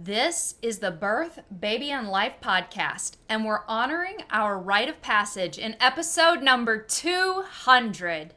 This is the Birth, Baby, and Life podcast, and we're honoring our rite of passage in episode number 200.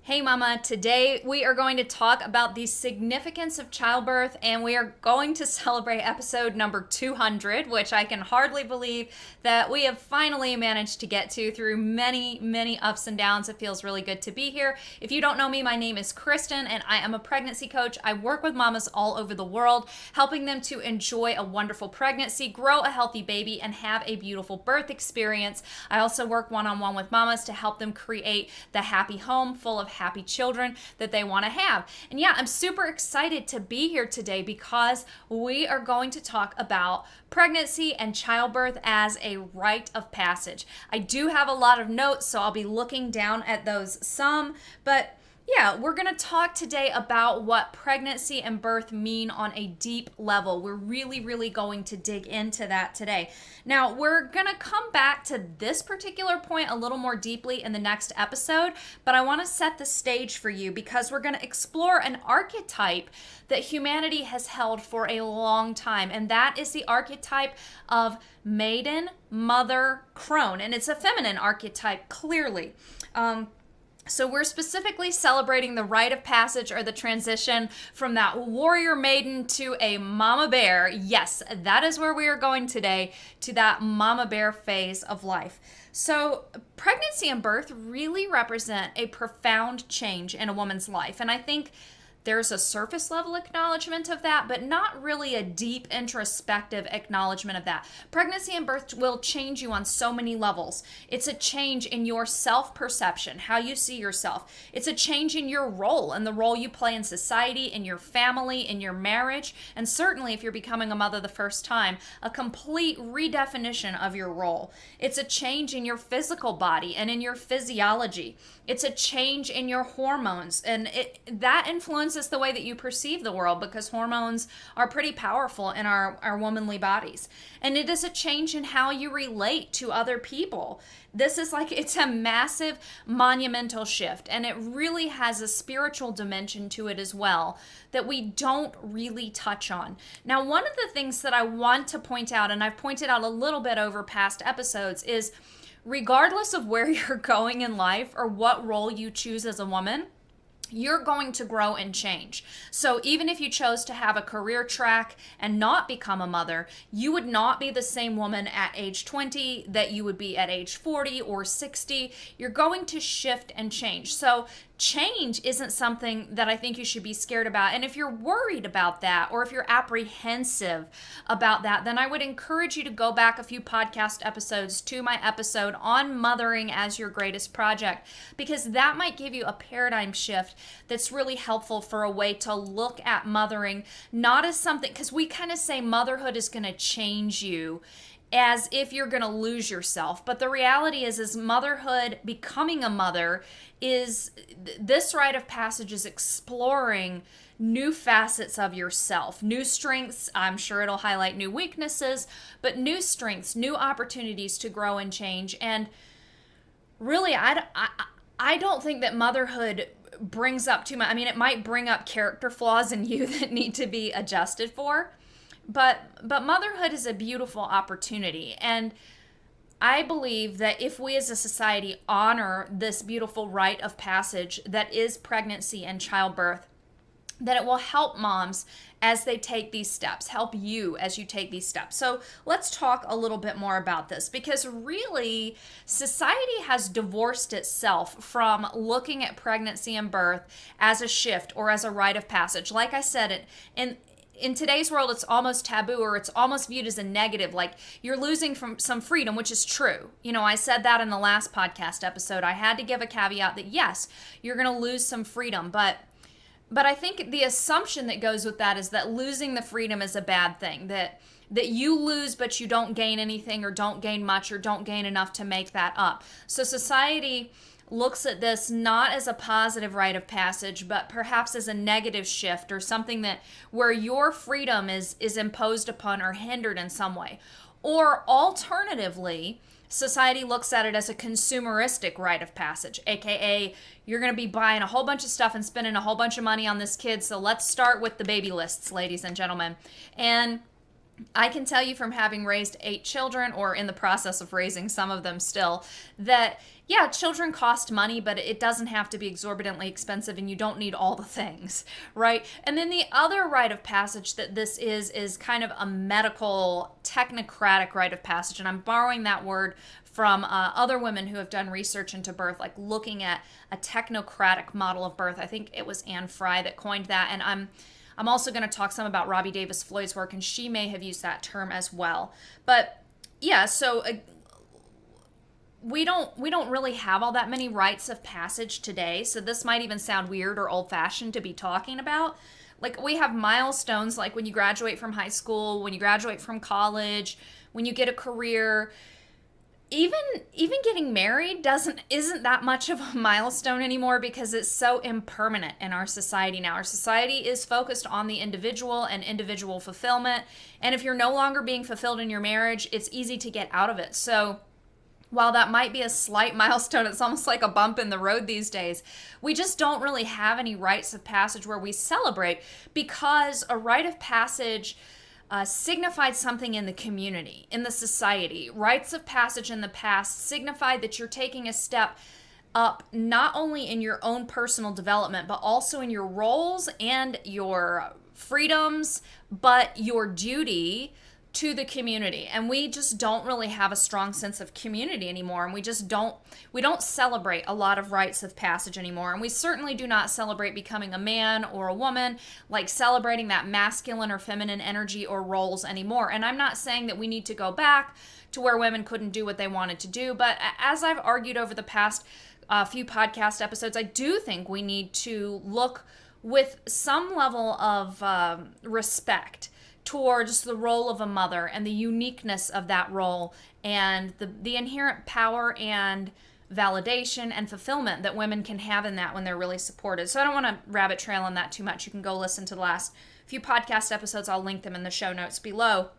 Hey mama, today we are going to talk about the significance of childbirth, and we are going to celebrate episode number 200, which I can hardly believe that we have finally managed to get to through many ups and downs. It feels really good to be here. If you don't know me, my name is Kristen and I am a pregnancy coach. I work with mamas all over the world, helping them to enjoy a wonderful pregnancy, grow a healthy baby, and have a beautiful birth experience. I also work one-on-one with mamas to help them create the happy home full of happy children that they want to have. And yeah, I'm super excited to be here today because we are going to talk about pregnancy and childbirth as a rite of passage. I do have a lot of notes, so I'll be looking down at those some, but yeah, we're going to talk today about what pregnancy and birth mean on a deep level. We're really going to dig into that today. Now, we're going to come back to this particular point a little more deeply in the next episode, but I want to set the stage for you because we're going to explore an archetype that humanity has held for a long time, and that is the archetype of maiden, mother, crone, and it's a feminine archetype, clearly. So we're specifically celebrating the rite of passage or the transition from that warrior maiden to a mama bear. Yes, that is where we are going today, to that mama bear phase of life. So pregnancy and birth really represent a profound change in a woman's life. And I think there's a surface level acknowledgement of that, but not really a deep introspective acknowledgement of that. Pregnancy and birth will change you on so many levels. It's a change in your self-perception, how you see yourself. It's a change in your role and the role you play in society, in your family, in your marriage, and certainly if you're becoming a mother the first time, a complete redefinition of your role. It's a change in your physical body and in your physiology. It's a change in your hormones, and that influences the way that you perceive the world because hormones are pretty powerful in our womanly bodies. And it is a change in how you relate to other people. This is it's a massive monumental shift, and it really has a spiritual dimension to it as well that we don't really touch on. Now, one of the things that I want to point out, and I've pointed out a little bit over past episodes, is regardless of where you're going in life or what role you choose as a woman, you're going to grow and change. So even if you chose to have a career track and not become a mother, you would not be the same woman at age 20 that you would be at age 40 or 60. You're going to shift and change. So change isn't something that I think you should be scared about. And if you're worried about that, or if you're apprehensive about that, then I would encourage you to go back a few podcast episodes to my episode on mothering as your greatest project, because that might give you a paradigm shift that's really helpful for a way to look at mothering, not as something, because we kind of say motherhood is going to change you as if you're going to lose yourself. But the reality is motherhood, becoming a mother, is this rite of passage is exploring new facets of yourself, new strengths. I'm sure it'll highlight new weaknesses, but new strengths, new opportunities to grow and change. And really, I don't think that motherhood brings up too much. I mean, it might bring up character flaws in you that need to be adjusted for. But motherhood is a beautiful opportunity, and I believe that if we as a society honor this beautiful rite of passage that is pregnancy and childbirth, that it will help moms as they take these steps, help you as you take these steps. So let's talk a little bit more about this, because really society has divorced itself from looking at pregnancy and birth as a shift or as a rite of passage. Like I said, in today's world, it's almost taboo, or it's almost viewed as a negative, like you're losing from some freedom, which is true. You know, I said that in the last podcast episode. I had to give a caveat that yes, you're going to lose some freedom, but I think the assumption that goes with that is that losing the freedom is a bad thing, that you lose but you don't gain anything, or don't gain much, or don't gain enough to make that up. So society looks at this not as a positive rite of passage, but perhaps as a negative shift, or something that where your freedom is imposed upon or hindered in some way. Or alternatively, society looks at it as a consumeristic rite of passage, aka you're going to be buying a whole bunch of stuff and spending a whole bunch of money on this kid, so let's start with the baby lists, ladies and gentlemen. And I can tell you from having raised 8 children, or in the process of raising some of them still, that yeah, children cost money, but it doesn't have to be exorbitantly expensive, and you don't need all the things, right? And then the other rite of passage that this is kind of a medical, technocratic rite of passage, and I'm borrowing that word from other women who have done research into birth, like looking at a technocratic model of birth. I think it was Anne Fry that coined that, and I'm also going to talk some about Robbie Davis Floyd's work, and she may have used that term as well. But yeah, so we don't really have all that many rites of passage today. So this might even sound weird or old-fashioned to be talking about. Like, we have milestones, like when you graduate from high school, when you graduate from college, when you get a career. Even getting married isn't that much of a milestone anymore, because it's so impermanent in our society now. Our society is focused on the individual and individual fulfillment, and if you're no longer being fulfilled in your marriage, it's easy to get out of it. So while that might be a slight milestone, it's almost like a bump in the road these days. We just don't really have any rites of passage where we celebrate, because a rite of passage signified something in the community, in the society. Rites of passage in the past signified that you're taking a step up, not only in your own personal development, but also in your roles and your freedoms, but your duty to the community. And we just don't really have a strong sense of community anymore, and we don't celebrate a lot of rites of passage anymore. And we certainly do not celebrate becoming a man or a woman, like celebrating that masculine or feminine energy or roles anymore. And I'm not saying that we need to go back to where women couldn't do what they wanted to do, but as I've argued over the past few podcast episodes, I do think we need to look with some level of respect towards the role of a mother and the uniqueness of that role, and the inherent power and validation and fulfillment that women can have in that when they're really supported. So I don't want to rabbit trail on that too much. You can go listen to the last few podcast episodes. I'll link them in the show notes below.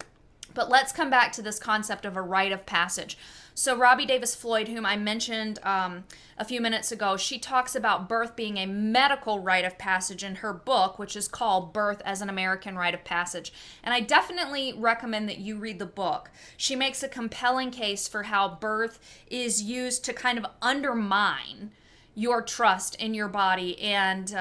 But let's come back to this concept of a rite of passage. So Robbie Davis Floyd, whom I mentioned a few minutes ago, she talks about birth being a medical rite of passage in her book, which is called Birth as an American Rite of Passage. And I definitely recommend that you read the book. She makes a compelling case for how birth is used to kind of undermine your trust in your body and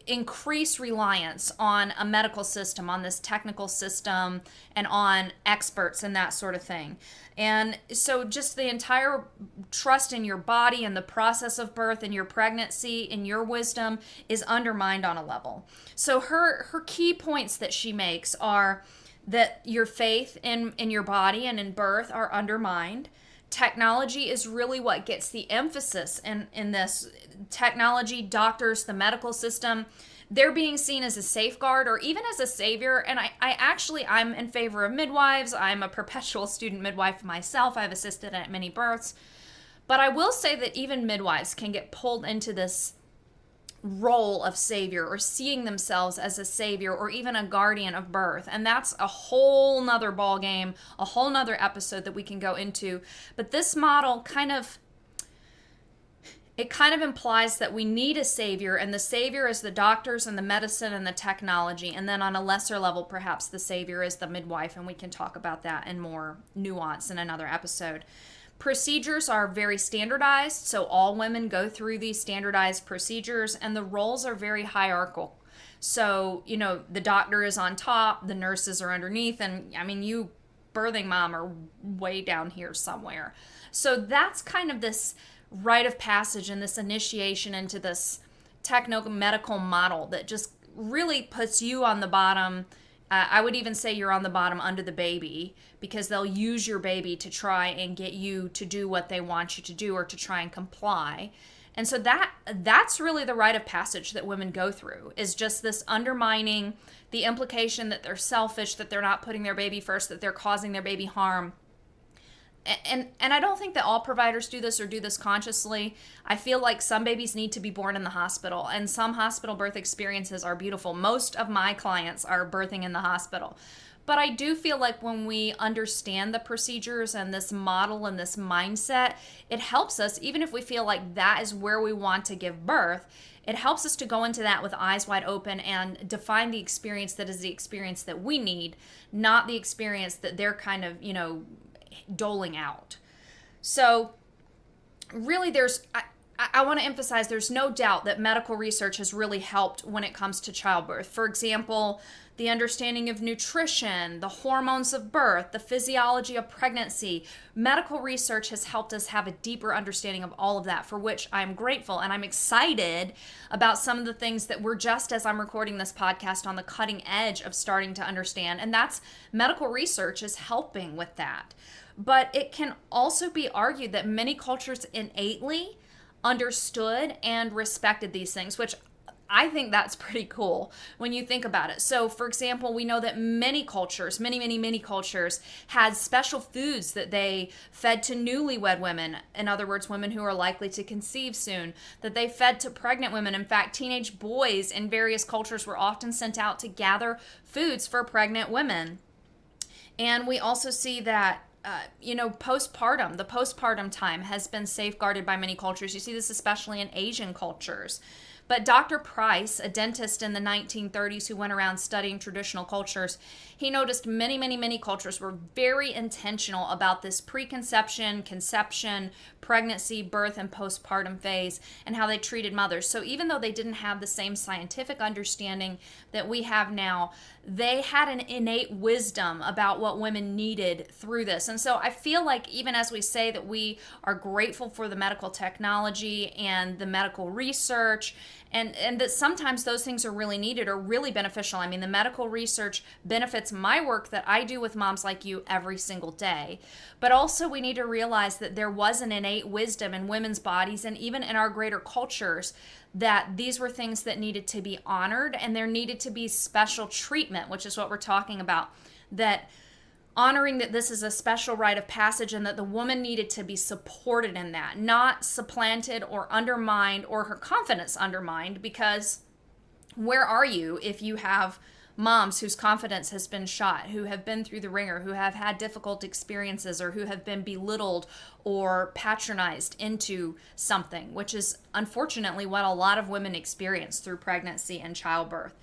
increase reliance on a medical system, on this technical system, and on experts and that sort of thing. And so just the entire trust in your body and the process of birth and your pregnancy and your wisdom is undermined on a level. So her key points that she makes are that your faith in your body and in birth are undermined. Technology is really what gets the emphasis in this. Technology, doctors, the medical system, they're being seen as a safeguard or even as a savior. And I'm in favor of midwives. I'm a perpetual student midwife myself. I've assisted at many births. But I will say that even midwives can get pulled into this role of savior, or seeing themselves as a savior or even a guardian of birth. And that's a whole nother ball game, a whole nother episode that we can go into. But this model kind of implies that we need a savior, and the savior is the doctors and the medicine and the technology. And then on a lesser level, perhaps the savior is the midwife, and we can talk about that in more nuance in another episode. Procedures are very standardized, so all women go through these standardized procedures, and the roles are very hierarchical. So, the doctor is on top, the nurses are underneath, and you, birthing mom, are way down here somewhere. So that's kind of this rite of passage and this initiation into this techno-medical model that just really puts you on the bottom. I would even say you're on the bottom under the baby, because they'll use your baby to try and get you to do what they want you to do, or to try and comply. And so that's really the rite of passage that women go through, is just this undermining, the implication that they're selfish, that they're not putting their baby first, that they're causing their baby harm. And I don't think that all providers do this or do this consciously. I feel like some babies need to be born in the hospital, and some hospital birth experiences are beautiful. Most of my clients are birthing in the hospital. But I do feel like when we understand the procedures and this model and this mindset, it helps us, even if we feel like that is where we want to give birth, it helps us to go into that with eyes wide open and define the experience that is the experience that we need, not the experience that they're kind of, doling out. So really I want to emphasize there's no doubt that medical research has really helped when it comes to childbirth. For example, the understanding of nutrition, the hormones of birth, the physiology of pregnancy. Medical research has helped us have a deeper understanding of all of that, for which I'm grateful. And I'm excited about some of the things that we're just, as I'm recording this podcast, on the cutting edge of starting to understand. And that's medical research is helping with that. But it can also be argued that many cultures innately understood and respected these things, which I think that's pretty cool when you think about it. So, for example, we know that many cultures, many cultures, had special foods that they fed to newlywed women. In other words, women who are likely to conceive soon, that they fed to pregnant women. In fact, teenage boys in various cultures were often sent out to gather foods for pregnant women. And we also see that the postpartum time has been safeguarded by many cultures. You see this especially in Asian cultures. But Dr. Price, a dentist in the 1930s who went around studying traditional cultures, he noticed many cultures were very intentional about this preconception, conception, pregnancy, birth, and postpartum phase and how they treated mothers. So even though they didn't have the same scientific understanding that we have now, they had an innate wisdom about what women needed through this. And so I feel like even as we say that we are grateful for the medical technology and the medical research, and that sometimes those things are really needed or really beneficial. I mean, the medical research benefits my work that I do with moms like you every single day. But also we need to realize that there was an innate wisdom in women's bodies and even in our greater cultures that these were things that needed to be honored, and there needed to be special treatment, which is what we're talking about, that honoring that this is a special rite of passage and that the woman needed to be supported in that, not supplanted or undermined or her confidence undermined, because where are you if you have moms whose confidence has been shot, who have been through the ringer, who have had difficult experiences, or who have been belittled or patronized into something, which is unfortunately what a lot of women experience through pregnancy and childbirth.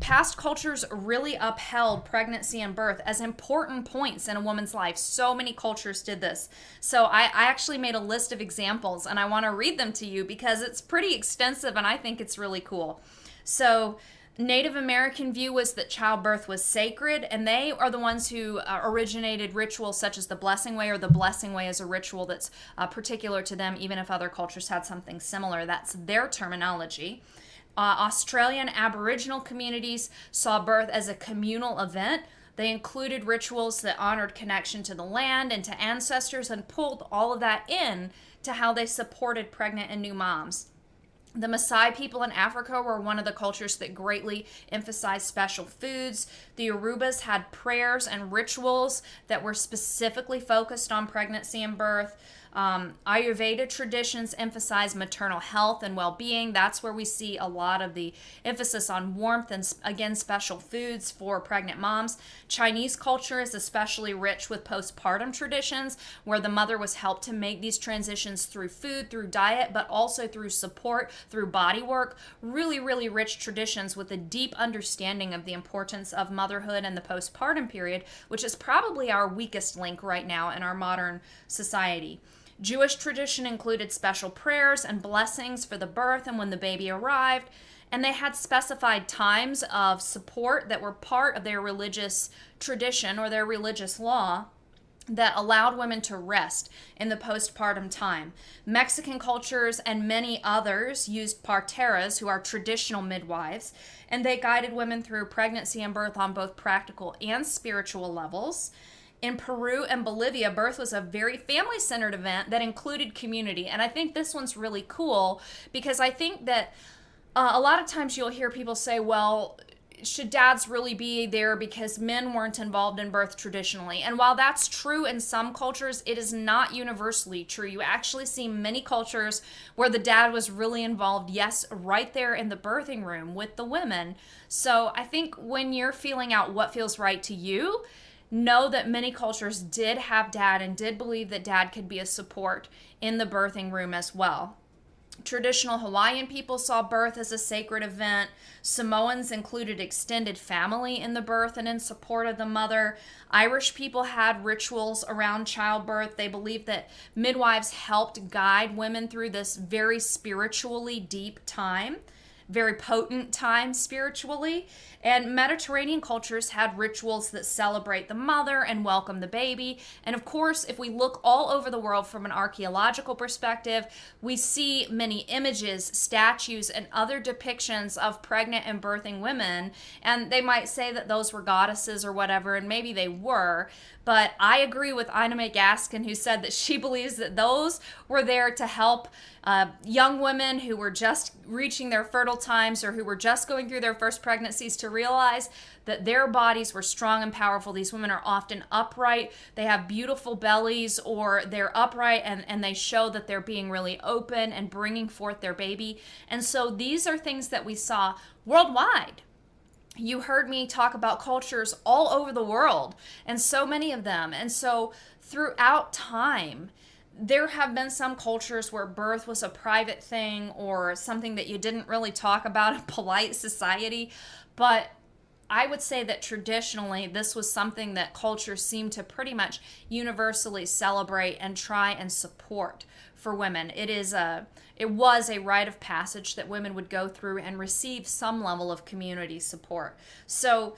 Past cultures really upheld pregnancy and birth as important points in a woman's life. So many cultures did this. So I actually made a list of examples, and I want to read them to you because it's pretty extensive and I think it's really cool. So Native American view was that childbirth was sacred, and they are the ones who originated rituals such as the blessing way, or the blessing way is a ritual that's particular to them, even if other cultures had something similar. That's their terminology. Australian Aboriginal communities saw birth as a communal event. They included rituals that honored connection to the land and to ancestors and pulled all of that in to how they supported pregnant and new moms. The Maasai people in Africa were one of the cultures that greatly emphasized special foods. The Yorubas had prayers and rituals that were specifically focused on pregnancy and birth. Ayurveda traditions emphasize maternal health and well-being. That's where we see a lot of the emphasis on warmth and, again, special foods for pregnant moms. Chinese culture is especially rich with postpartum traditions where the mother was helped to make these transitions through food, through diet, but also through support, through body work. Really rich traditions with a deep understanding of the importance of motherhood and the postpartum period, which is probably our weakest link right now in our modern society. Jewish tradition included special prayers and blessings for the birth and when the baby arrived, and they had specified times of support that were part of their religious tradition or their religious law that allowed women to rest in the postpartum time. Mexican cultures and many others used parteras, who are traditional midwives, and they guided women through pregnancy and birth on both practical and spiritual levels. In Peru and Bolivia, birth was a very family-centered event that included community. And I think this one's really cool because I think that a lot of times you'll hear people say, well, should dads really be there because men weren't involved in birth traditionally? And while that's true in some cultures, it is not universally true. You actually see many cultures where the dad was really involved, yes, right there in the birthing room with the women. So I think when you're feeling out what feels right to you, know that many cultures did have dad and did believe that dad could be a support in the birthing room as well. Traditional Hawaiian people saw birth as a sacred event. Samoans included extended family in the birth and in support of the mother. Irish people had rituals around childbirth. They believed that midwives helped guide women through this very spiritually deep time, very potent time spiritually. And Mediterranean cultures had rituals that celebrate the mother and welcome the baby. And of course, if we look all over the world from an archaeological perspective, we see many images, statues, and other depictions of pregnant and birthing women. And they might say that those were goddesses or whatever, and maybe they were. But I agree with Ina May Gaskin, who said that she believes that those were there to help young women who were just reaching their fertile times or who were just going through their first pregnancies to realize that their bodies were strong and powerful. These women are often upright. They have beautiful bellies, or they're upright and they show that they're being really open and bringing forth their baby. And so these are things that we saw worldwide. You heard me talk about cultures all over the world, and so many of them. And so throughout time, there have been some cultures where birth was a private thing or something that you didn't really talk about in polite society. But I would say that traditionally, this was something that cultures seem to pretty much universally celebrate and try and support for women. It was a rite of passage that women would go through and receive some level of community support. So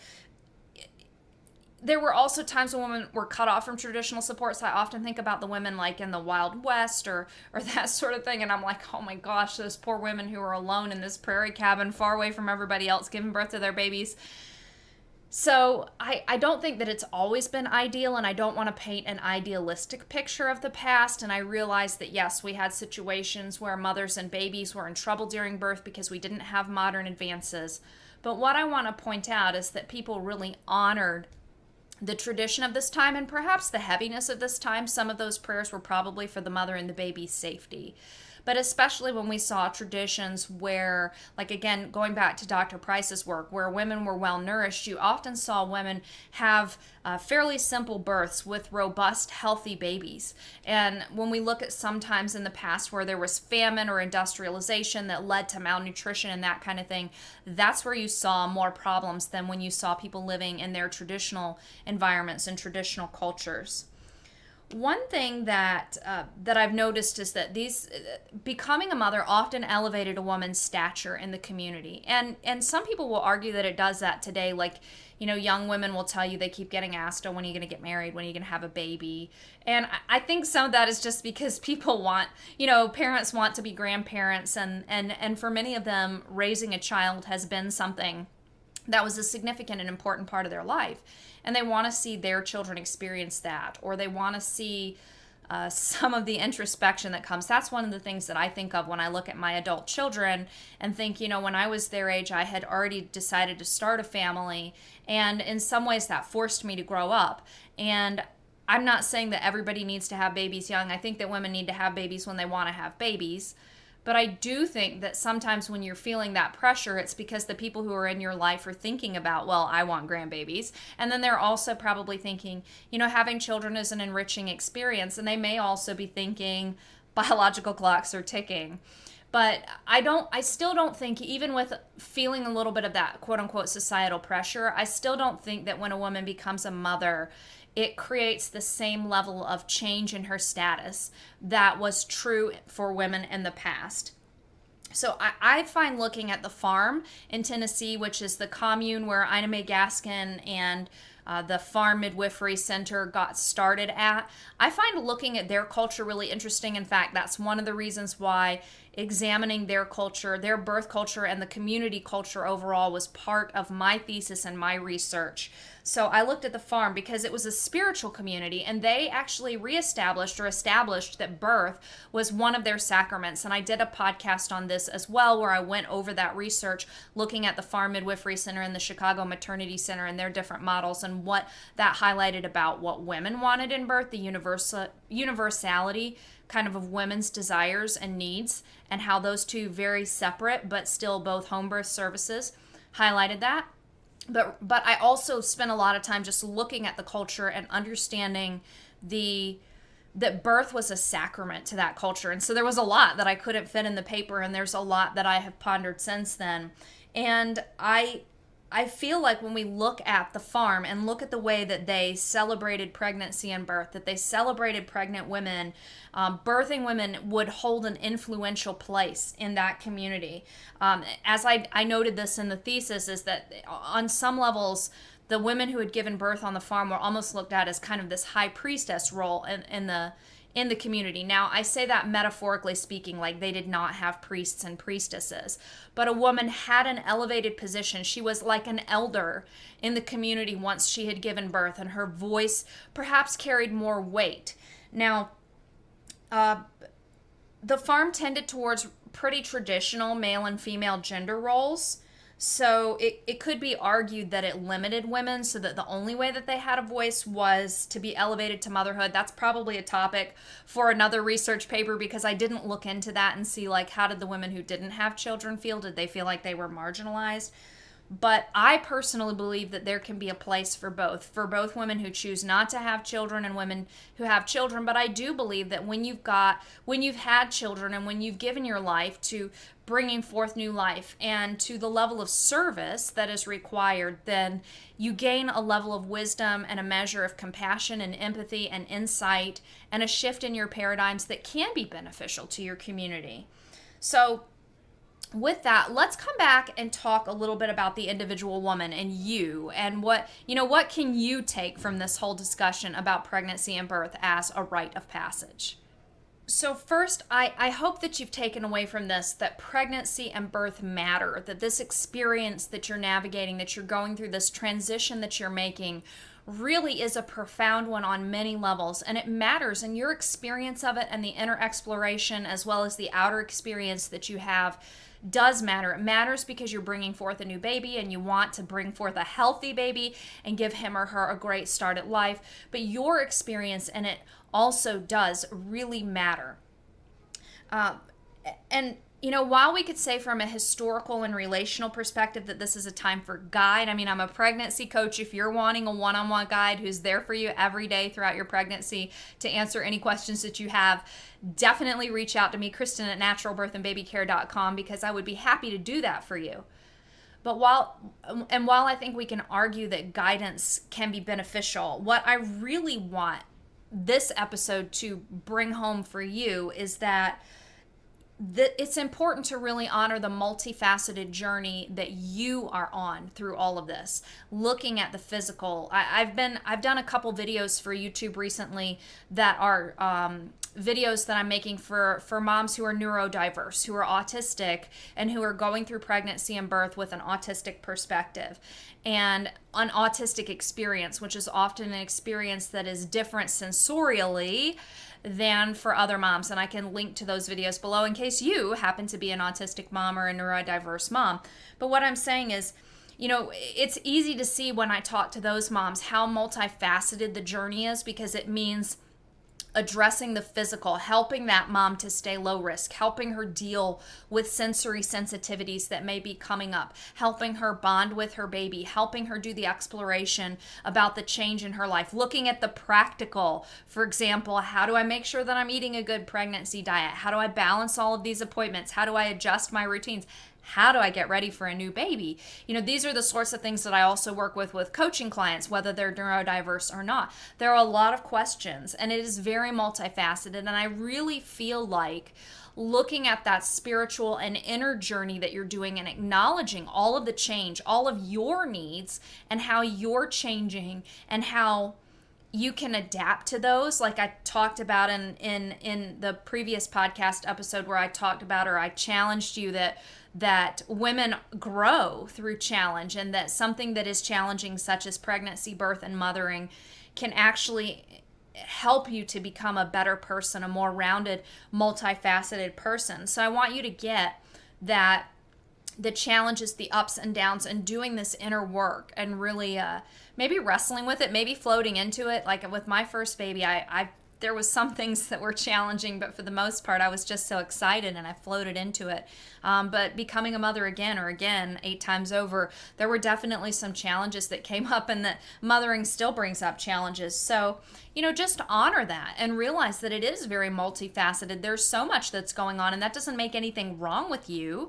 there were also times when women were cut off from traditional support. So I often think about the women like in the Wild West or that sort of thing. And I'm like, oh my gosh, those poor women who are alone in this prairie cabin far away from everybody else giving birth to their babies. So I don't think that it's always been ideal, and I don't want to paint an idealistic picture of the past. And I realize that, yes, we had situations where mothers and babies were in trouble during birth because we didn't have modern advances. But what I want to point out is that people really honored the tradition of this time and perhaps the heaviness of this time. Some of those prayers were probably for the mother and the baby's safety. But especially when we saw traditions where, like again, going back to Dr. Price's work, where women were well nourished, you often saw women have fairly simple births with robust, healthy babies. And when we look at sometimes in the past where there was famine or industrialization that led to malnutrition and that kind of thing, that's where you saw more problems than when you saw people living in their traditional environments and traditional cultures. One thing that I've noticed is that becoming a mother often elevated a woman's stature in the community, and some people will argue that it does that today. Like, young women will tell you they keep getting asked, "Oh, when are you going to get married? When are you going to have a baby?" And I think some of that is just because people want, parents want to be grandparents, and for many of them, raising a child has been something that was a significant and important part of their life. And they want to see their children experience that, or they want to see some of the introspection that comes. That's one of the things that I think of when I look at my adult children and think, when I was their age, I had already decided to start a family. And in some ways that forced me to grow up. And I'm not saying that everybody needs to have babies young. I think that women need to have babies when they want to have babies. But I do think that sometimes when you're feeling that pressure, it's because the people who are in your life are thinking about, well, I want grandbabies. And then they're also probably thinking, having children is an enriching experience. And they may also be thinking biological clocks are ticking. But I still don't think, even with feeling a little bit of that quote unquote societal pressure, I still don't think that when a woman becomes a mother, it creates the same level of change in her status that was true for women in the past. So I find looking at the farm in Tennessee, which is the commune where Ina May Gaskin and the Farm Midwifery Center got started at, I find looking at their culture really interesting. In fact, that's one of the reasons why examining their culture, their birth culture, and the community culture overall was part of my thesis and my research. So I looked at the farm because it was a spiritual community, and they actually reestablished or established that birth was one of their sacraments. And I did a podcast on this as well, where I went over that research, looking at the Farm Midwifery Center and the Chicago Maternity Center and their different models, and what that highlighted about what women wanted in birth, the universality kind of women's desires and needs, and how those two very separate but still both home birth services highlighted that. But I also spent a lot of time just looking at the culture and understanding that birth was a sacrament to that culture. And so there was a lot that I couldn't fit in the paper, and there's a lot that I have pondered since then. And I feel like when we look at the farm and look at the way that they celebrated pregnancy and birth, that they celebrated pregnant women, birthing women would hold an influential place in that community. As I noted this in the thesis, is that on some levels, the women who had given birth on the farm were almost looked at as kind of this high priestess role in the community. Now, I say that metaphorically speaking, like they did not have priests and priestesses, but a woman had an elevated position. She was like an elder in the community once she had given birth, and her voice perhaps carried more weight. Now, the farm tended towards pretty traditional male and female gender roles. So it could be argued that it limited women, so that the only way that they had a voice was to be elevated to motherhood. That's probably a topic for another research paper, because I didn't look into that and see, like, how did the women who didn't have children feel? Did they feel like they were marginalized? But I personally believe that there can be a place for both women who choose not to have children and women who have children. But I do believe that when you've had children and when you've given your life to bringing forth new life and to the level of service that is required, then you gain a level of wisdom and a measure of compassion and empathy and insight and a shift in your paradigms that can be beneficial to your community. So with that, let's come back and talk a little bit about the individual woman and you, and what can you take from this whole discussion about pregnancy and birth as a rite of passage. So first, I hope that you've taken away from this that pregnancy and birth matter, that this experience that you're navigating, that you're going through, this transition that you're making, really is a profound one on many levels, and it matters, and your experience of it and the inner exploration as well as the outer experience that you have does matter. It matters because you're bringing forth a new baby, and you want to bring forth a healthy baby and give him or her a great start at life, but your experience in it also does really matter. And while we could say from a historical and relational perspective that this is a time for guide, I'm a pregnancy coach. If you're wanting a one-on-one guide who's there for you every day throughout your pregnancy to answer any questions that you have, definitely reach out to me, Kristen at naturalbirthandbabycare.com, because I would be happy to do that for you. But while I think we can argue that guidance can be beneficial, what I really want this episode to bring home for you is that it's important to really honor the multifaceted journey that you are on through all of this. Looking at the physical, I've done a couple videos for YouTube recently that are videos that I'm making for moms who are neurodiverse, who are autistic, and who are going through pregnancy and birth with an autistic perspective and an autistic experience, which is often an experience that is different sensorially than for other moms. And I can link to those videos below in case you happen to be an autistic mom or a neurodiverse mom. But what I'm saying is, it's easy to see when I talk to those moms how multifaceted the journey is, because it means addressing the physical, helping that mom to stay low risk, helping her deal with sensory sensitivities that may be coming up, helping her bond with her baby, helping her do the exploration about the change in her life, looking at the practical. For example, how do I make sure that I'm eating a good pregnancy diet? How do I balance all of these appointments? How do I adjust my routines? How do I get ready for a new baby? These are the sorts of things that I also work with coaching clients, whether they're neurodiverse or not. There are a lot of questions, and it is very multifaceted. And I really feel like looking at that spiritual and inner journey that you're doing and acknowledging all of the change, all of your needs, and how you're changing, and how you can adapt to those, like I talked about in the previous podcast episode where I talked about, or I challenged you that women grow through challenge, and that something that is challenging, such as pregnancy, birth, and mothering, can actually help you to become a better person, a more rounded, multifaceted person. So I want you to get that the challenges, the ups and downs, and doing this inner work, and really maybe wrestling with it, maybe floating into it. Like with my first baby, I there was some things that were challenging, but for the most part, I was just so excited and I floated into it. But becoming a mother again 8 times over, there were definitely some challenges that came up, and that mothering still brings up challenges. So, just honor that and realize that it is very multifaceted. There's so much that's going on, and that doesn't make anything wrong with you.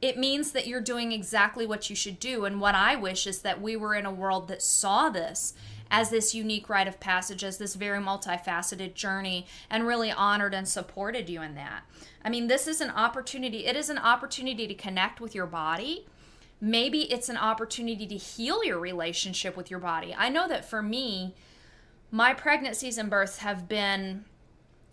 It means that you're doing exactly what you should do. And what I wish is that we were in a world that saw this as this unique rite of passage, as this very multifaceted journey, and really honored and supported you in that. I mean, this is an opportunity. It is an opportunity to connect with your body. Maybe it's an opportunity to heal your relationship with your body. I know that for me, my pregnancies and births have been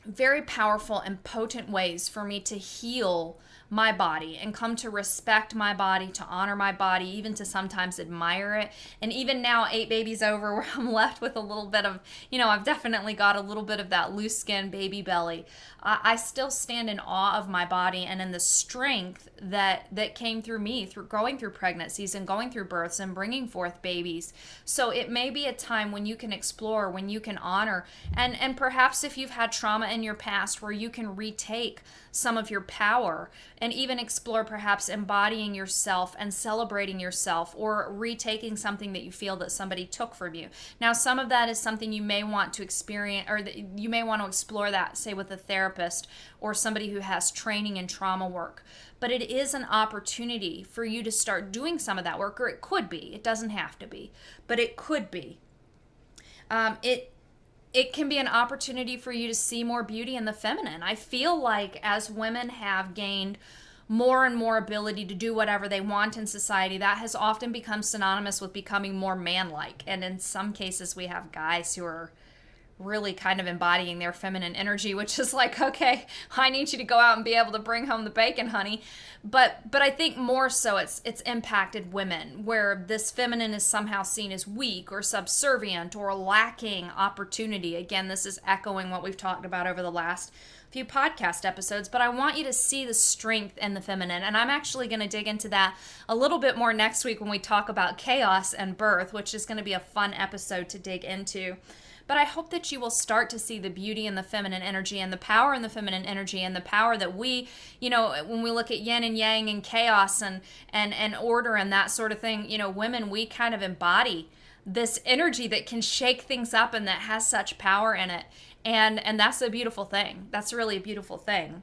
very powerful and potent ways for me to heal my body and come to respect my body, to honor my body, even to sometimes admire it. And even now, 8 babies over, where I'm left with a little bit of, I've definitely got a little bit of that loose skin baby belly. I still stand in awe of my body and in the strength that came through me, through going through pregnancies and going through births and bringing forth babies. So it may be a time when you can explore, when you can honor, and perhaps if you've had trauma in your past, where you can retake some of your power and even explore perhaps embodying yourself and celebrating yourself, or retaking something that you feel that somebody took from you. Now, some of that is something you may want to experience, or you may want to explore that, say, with a therapist or somebody who has training in trauma work. But it is an opportunity for you to start doing some of that work, or it could be. It doesn't have to be, but it could be. It can be an opportunity for you to see more beauty in the feminine. I feel like as women have gained more and more ability to do whatever they want in society, that has often become synonymous with becoming more man-like. And in some cases, we have guys who are really kind of embodying their feminine energy, which is like, okay, I need you to go out and be able to bring home the bacon, honey. But I think more so it's impacted women, where this feminine is somehow seen as weak or subservient or lacking opportunity. Again, this is echoing what we've talked about over the last few podcast episodes, but I want you to see the strength in the feminine. And I'm actually going to dig into that a little bit more next week when we talk about chaos and birth, which is going to be a fun episode to dig into. But I hope that you will start to see the beauty in the feminine energy, and the power in the feminine energy, and the power that we, when we look at yin and yang and chaos and order and that sort of thing, women, we kind of embody this energy that can shake things up and that has such power in it. And that's a beautiful thing. That's really a beautiful thing.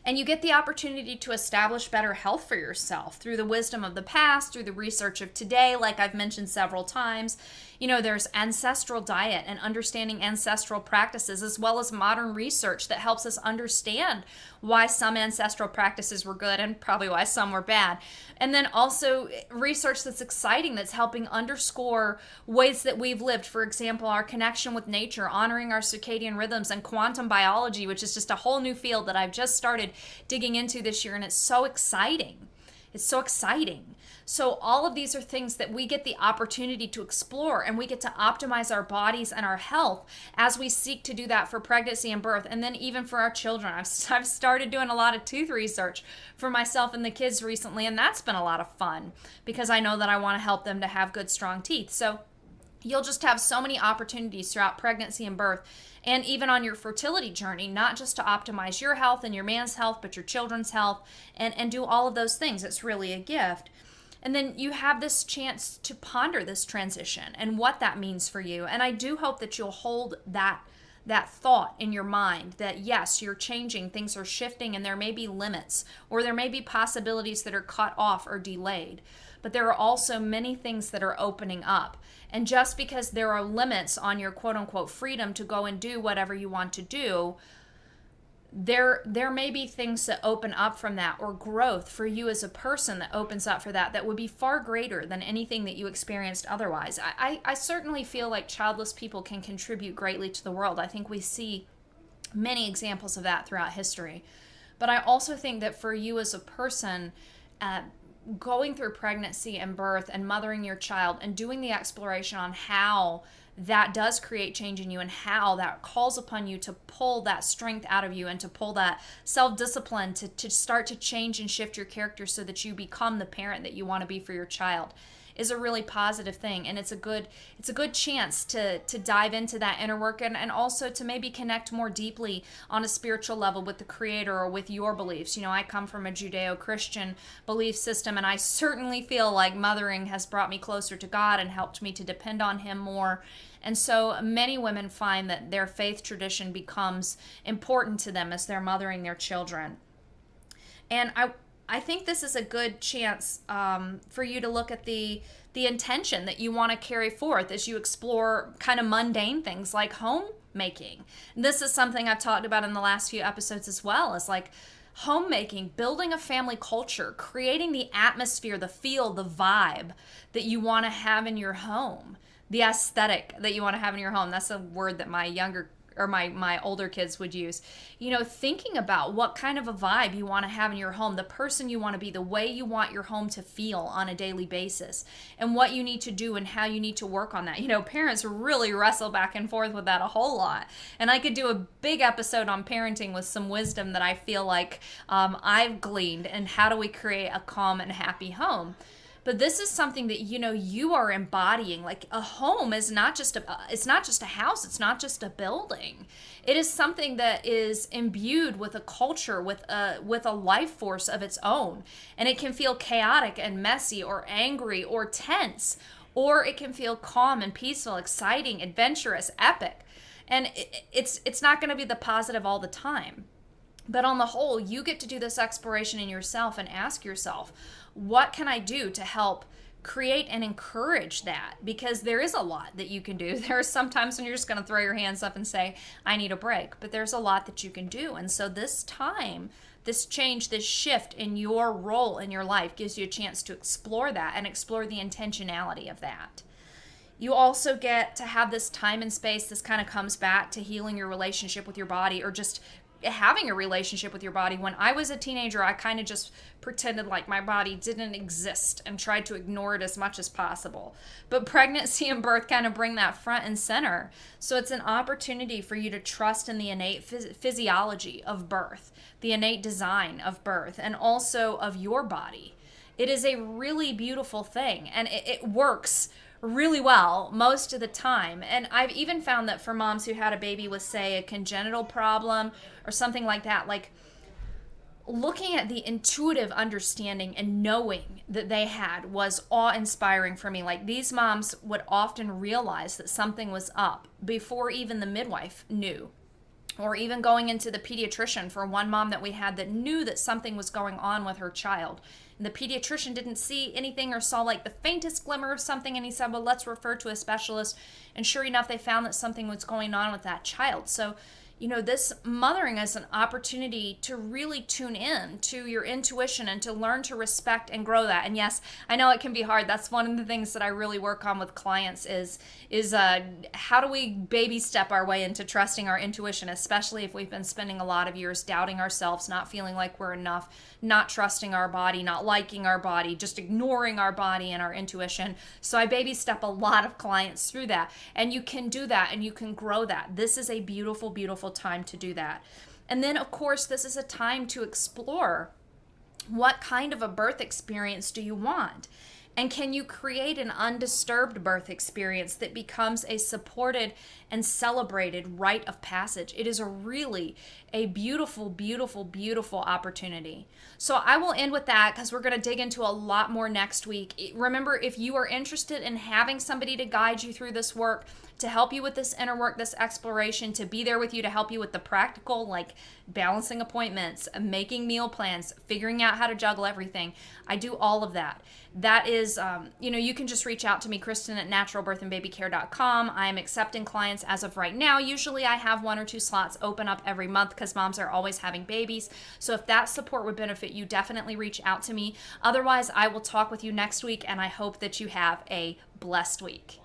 And you get the opportunity to establish better health for yourself through the wisdom of the past, through the research of today, like I've mentioned several times. There's ancestral diet and understanding ancestral practices, as well as modern research that helps us understand why some ancestral practices were good and probably why some were bad. And then also research that's exciting, that's helping underscore ways that we've lived. For example, our connection with nature, honoring our circadian rhythms, and quantum biology, which is just a whole new field that I've just started digging into this year, and it's so exciting. It's so exciting. So all of these are things that we get the opportunity to explore, and we get to optimize our bodies and our health as we seek to do that for pregnancy and birth, and then even for our children. I've started doing a lot of tooth research for myself and the kids recently, and that's been a lot of fun because I know that I want to help them to have good, strong teeth. So you'll just have so many opportunities throughout pregnancy and birth, and even on your fertility journey, not just to optimize your health and your man's health, but your children's health, and do all of those things. It's really a gift. And then you have this chance to ponder this transition and what that means for you. And I do hope that you'll hold that thought in your mind that yes, you're changing, things are shifting, and there may be limits, or there may be possibilities that are cut off or delayed. But there are also many things that are opening up. And just because there are limits on your quote unquote freedom to go and do whatever you want to do, there may be things that open up from that, or growth for you as a person that opens up for that would be far greater than anything that you experienced otherwise. I certainly feel like childless people can contribute greatly to the world. I think we see many examples of that throughout history. But I also think that for you as a person, going through pregnancy and birth and mothering your child and doing the exploration on how that does create change in you and how that calls upon you to pull that strength out of you and to pull that self-discipline to start to change and shift your character so that you become the parent that you want to be for your child is a really positive thing. And it's a good chance to dive into that inner work and also to maybe connect more deeply on a spiritual level with the Creator or with your beliefs. I come from a Judeo-Christian belief system, and I certainly feel like mothering has brought me closer to God and helped me to depend on Him more. And so many women find that their faith tradition becomes important to them as they're mothering their children. And I think this is a good chance for you to look at the intention that you want to carry forth as you explore kind of mundane things like homemaking. And this is something I've talked about in the last few episodes as well, is like homemaking, building a family culture, creating the atmosphere, the feel, the vibe that you want to have in your home, the aesthetic that you want to have in your home. That's a word that my older kids would use. Thinking about what kind of a vibe you want to have in your home, the person you want to be, the way you want your home to feel on a daily basis, and what you need to do and how you need to work on that. Parents really wrestle back and forth with that a whole lot. And I could do a big episode on parenting with some wisdom that I feel like I've gleaned, and how do we create a calm and happy home. But this is something that you are embodying. Like, a home is not just it's not just a house, it's not just a building. It is something that is imbued with a culture, with a life force of its own. And it can feel chaotic and messy or angry or tense, or it can feel calm and peaceful, exciting, adventurous, epic. And it's not going to be the positive all the time. But on the whole, you get to do this exploration in yourself and ask yourself, what can I do to help create and encourage that? Because there is a lot that you can do. There are some times when you're just going to throw your hands up and say, I need a break. But there's a lot that you can do. And so this time, this change, this shift in your role in your life gives you a chance to explore that and explore the intentionality of that. You also get to have this time and space. This kind of comes back to healing your relationship with your body, or just having a relationship with your body. When I was a teenager, I kind of just pretended like my body didn't exist and tried to ignore it as much as possible. But pregnancy and birth kind of bring that front and center. So it's an opportunity for you to trust in the innate physiology of birth, the innate design of birth, and also of your body. It is a really beautiful thing, and it works really well most of the time. And I've even found that for moms who had a baby with, say, a congenital problem or something like that, like looking at the intuitive understanding and knowing that they had was awe-inspiring for me. Like, these moms would often realize that something was up before even the midwife knew. Or even going into the pediatrician, for one mom that we had that knew that something was going on with her child. And the pediatrician didn't see anything or saw like the faintest glimmer of something, and he said, well, let's refer to a specialist. And sure enough, they found that something was going on with that child. So, this mothering is an opportunity to really tune in to your intuition and to learn to respect and grow that. And yes, I know it can be hard. That's one of the things that I really work on with clients is how do we baby step our way into trusting our intuition, especially if we've been spending a lot of years doubting ourselves, not feeling like we're enough, not trusting our body, not liking our body, just ignoring our body and our intuition. So I baby step a lot of clients through that. And you can do that and you can grow that. This is a beautiful, beautiful time to do that. And then, of course, this is a time to explore what kind of a birth experience do you want? And can you create an undisturbed birth experience that becomes a supported and celebrated rite of passage? It is a beautiful, beautiful, beautiful opportunity. So I will end with that because we're going to dig into a lot more next week. Remember, if you are interested in having somebody to guide you through this work, to help you with this inner work, this exploration, to be there with you, to help you with the practical, like balancing appointments, making meal plans, figuring out how to juggle everything. I do all of that. That is, you can just reach out to me, Kristen at naturalbirthandbabycare.com. I am accepting clients as of right now. Usually I have 1 or 2 slots open up every month because moms are always having babies. So if that support would benefit you, definitely reach out to me. Otherwise, I will talk with you next week, and I hope that you have a blessed week.